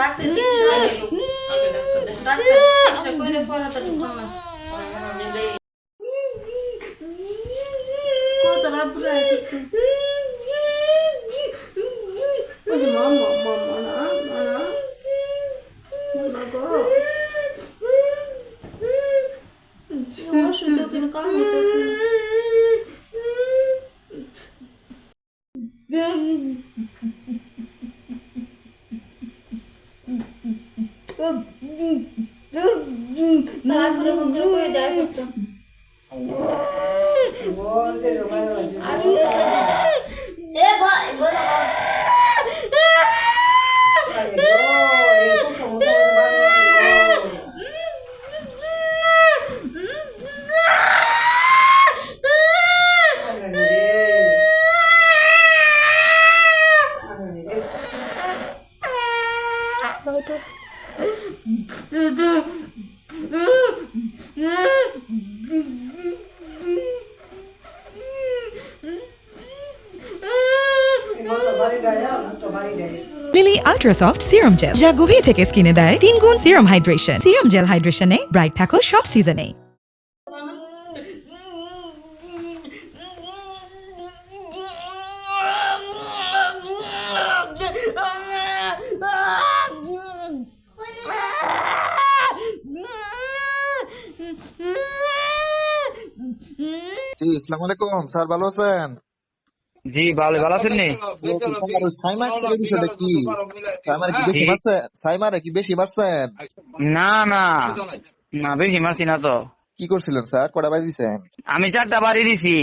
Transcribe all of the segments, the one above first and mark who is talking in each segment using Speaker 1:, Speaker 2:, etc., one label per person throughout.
Speaker 1: Doctor চিকিৎসা doctor চিকিৎসা করে পরে তো ঢুকলাম না কত রাবুরা মামা মামা না না মামা গো ওষুধ কিন্তু কাম হইতেছে তারপরে মনে করে যায় করতো এ ভাই বড়
Speaker 2: Lily ultra soft serum gel যা গভীর থেকে স্কিনে দেয় 3 গুণ সিরাম হাইড্রেশন সিরাম জেল হাইড্রেশনে ব্রাইট থাকো সব সিজনে
Speaker 3: জি আসসালামু আলাইকুম স্যার, ভালো আছেন?
Speaker 4: জি ভালো ভালো আছেন নি?
Speaker 3: তোমার ওই সাইমার বিষয়টা কি? সাইমার কি বেশি মারছেন? সাইমারে কি বেশি মারছেন?
Speaker 4: না না না বেশি মারছি না তো।
Speaker 3: কি করছিলেন স্যার? কটা বাজি দিছেন?
Speaker 4: আমি 4টা বাড়ি দিছি,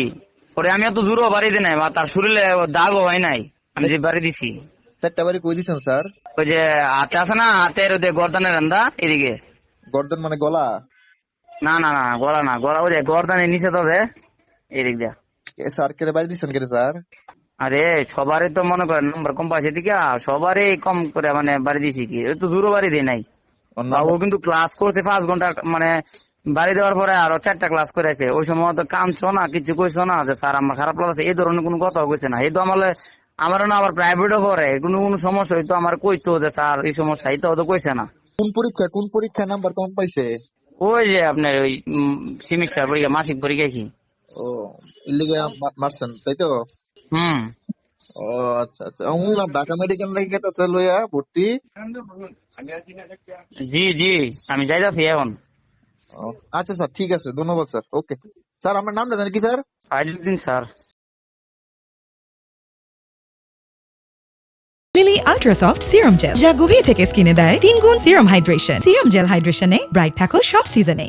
Speaker 4: পরে আমি এত দূরও বাড়ি দিই নাই, বা তার শরীরে দাগও হয় নাই। আমি যে বাড়ি দিছি
Speaker 3: 4টা বাড়ি কই দিছেন স্যার?
Speaker 4: ওই যে হাতে আছে না, হাতের ওই যে গর্দানের রান্দা এদিকে।
Speaker 3: গর্দন মানে গলা?
Speaker 4: না না না গলা না, গলা ওই যে গর্দানের নিচে তো এদিক দিয়া।
Speaker 3: স্যার কে বাড়ি দিছেন কে স্যার?
Speaker 4: আরে সবারই তো মনে করেন নাম্বার কম পাইছে দিকে, সবারই কম করে মানে বাড়ি দিছি, কি ওই তো দূরও বাড়ি দিই নাই। ও কিন্তু ক্লাস করছে 5 ঘন্টা, মানে বাড়ি দেওয়ার পরে আরো 4টা ক্লাস করেছে। ওই সময় তো কামছো না, কিছু কইছো না যে স্যার আমার খারাপ লাগছে, এই ধরনের কোনো কথাও কইছে না। এই তো আমার না আবার প্রাইভেটও করে, কোনো সমস্যা হইতো আমার কইতো যে স্যার এই সমস্যা, এই তো কইছে না।
Speaker 3: কোন পরীক্ষায় নাম্বার কম পাইছে?
Speaker 4: ওই যে আপনার ওই সেমিস্টার পরীক্ষা, মাসিক পরীক্ষা কি।
Speaker 3: ও ইল্লিগে মারছেন তাই তো?
Speaker 4: হুম
Speaker 3: ও আচ্ছা আচ্ছা, শুনলাম ঢাকা মেডিকেল থেকে গেছে লইয়া ভর্তি।
Speaker 4: জি জি আমি যাইতাছি এখন।
Speaker 3: ও, আচ্ছা স্যার, ঠিক আছে, ধন্যবাদ স্যার। ওকে স্যার, আপনার নামটা জানেন কি স্যার?
Speaker 4: আইডিন sir.
Speaker 2: Lily ultra soft serum gel যা গভীর থেকে স্কিনে দেয় 3 গুণ সিরাম হাইড্রেশন সিরাম জেল হাইড্রেশনে ব্রাইট থাকো সব সিজনে